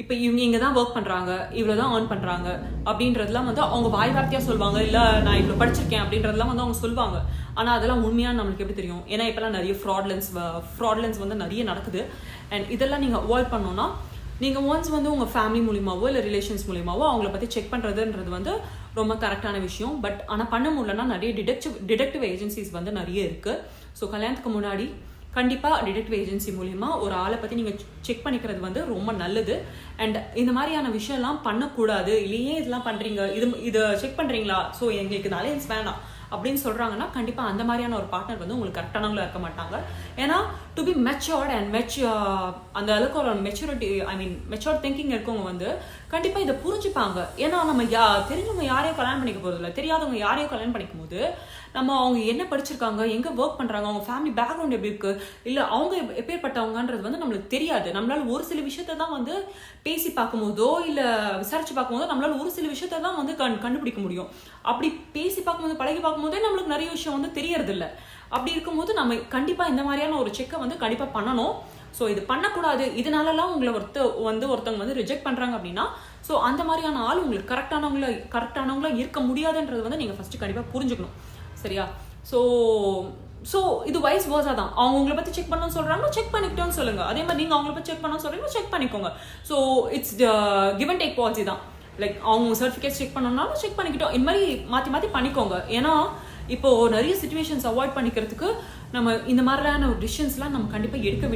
இப்போ இவங்க இங்கே தான் ஒர்க் பண்ணுறாங்க, இவ்வளோ தான் ஏர்ன் பண்ணுறாங்க அப்படின்றதுலாம் வந்து அவங்க வாய் வார்த்தையாக சொல்லுவாங்க. இல்லை நான் இவ்வளோ படிச்சிருக்கேன் அப்படின்றதுலாம் வந்து அவங்க சொல்லுவாங்க. ஆனால் அதெல்லாம் உண்மையாக நம்மளுக்கு எப்படி தெரியும்? ஏன்னா இப்போலாம் நிறைய ஃப்ராட்லன்ஸ் வந்து நிறைய நடக்குது. அண்ட் இதெல்லாம் நீங்கள் அவாய்ட் பண்ணோன்னா நீங்கள் ஒன்ஸ் வந்து உங்கள் ஃபேமிலி மூலியமாவோ இல்லை ரிலேஷன்ஸ் மூலியமாவோ அவங்கள பற்றி செக் பண்ணுறதுன்றது வந்து ரொம்ப கரெக்டான விஷயம். பட் ஆனால் பண்ண முடியலன்னா நிறைய டிடெக்டிவ் ஏஜென்சிஸ் வந்து நிறைய இருக்குது. ஸோ கல்யாணத்துக்கு முன்னாடி கண்டிப்பாக டிடெக்டிவ் ஏஜென்சி மூலிமா ஒரு ஆளை பற்றி நீங்கள் செக் பண்ணிக்கிறது வந்து ரொம்ப நல்லது. அண்ட் இந்த மாதிரியான விஷயம்லாம் பண்ணக்கூடாது. இல்லையே இதெல்லாம் பண்ணுறீங்க, இதை செக் பண்ணுறீங்களா, ஸோ எங்களுக்கு அலையன்ஸ் வேணாம் அப்படின்னு சொல்கிறாங்கன்னா கண்டிப்பாக அந்த மாதிரியான ஒரு பார்ட்னர் வந்து உங்களுக்கு கரெக்டானவங்களா இருக்க மாட்டாங்க. ஏன்னா டு பி மெச்சோர்ட் அண்ட் அந்த அளவுக்கு ஒரு மெச்சோர்ட் திங்கிங் இருக்கவங்க வந்து கண்டிப்பாக இதை புரிஞ்சுப்பாங்க. ஏன்னா நம்ம தெரிஞ்சவங்க யாரையும் கல்யாணம் பண்ணிக்க போகிறது இல்லை, தெரியாதவங்க யாரையும் கல்யாணம் பண்ணிக்கும் போது நம்ம அவங்க என்ன படிச்சிருக்காங்க, எங்கே ஒர்க் பண்ணுறாங்க, அவங்க ஃபேமிலி பேக்ரவுண்ட் எப்படி இருக்குது, இல்லை அவங்க எப்பேற்பட்டவங்கன்றது வந்து நம்மளுக்கு தெரியாது. நம்மளால ஒரு சில விஷயத்த தான் வந்து பேசி பார்க்கும்போதோ இல்லை விசாரிச்சு பார்க்கும்போதோ நம்மளால ஒரு சில விஷயத்த தான் வந்து கண்டுபிடிக்க முடியும். அப்படி பேசி பார்க்கும்போது பழகி பார்க்கும்போதே நம்மளுக்கு நிறைய விஷயம் வந்து தெரியறது இல்லை. அப்படி இருக்கும்போது நம்ம கண்டிப்பாக இந்த மாதிரியான ஒரு செக்கை வந்து கண்டிப்பாக பண்ணணும். ஸோ இது பண்ணக்கூடாது, இதனாலலாம் உங்களை ஒருத்தவங்க வந்து ரிஜெக்ட் பண்ணுறாங்க அப்படின்னா ஸோ அந்த மாதிரியான ஆள் உங்களுக்கு கரெக்டானவங்களா இருக்க முடியாதுன்றது வந்து நீங்கள் ஃபஸ்ட்டு கண்டிப்பாக புரிஞ்சுக்கணும். சரியா? ஸோ இது வைஸ் வேர்ஸா தான். அவங்க உங்களை பற்றி செக் பண்ணணும்னு சொல்கிறாங்கன்னா செக் பண்ணிக்கிட்டோன்னு சொல்லுங்க. அதே மாதிரி நீங்கள் அவங்கள பற்றி செக் பண்ணணும்னு சொல்கிறீங்கன்னா செக் பண்ணிக்கோங்க. So it's give and take policy தான். லைக் அவங்க சர்டிஃபிகேட்ஸ் செக் பண்ணணும்னாலும் செக் பண்ணிக்கிட்டோம். இந்த மாதிரி மாற்றி பண்ணிக்கோங்க. ஏன்னா இப்போ நிறைய சிச்சுவேஷன்ஸ் அவாய்ட் பண்ணிக்கிறதுக்கு நம்ம இந்த மாதிரியான டிசிஷன்ஸ்லாம் நம்ம கண்டிப்பாக எடுக்க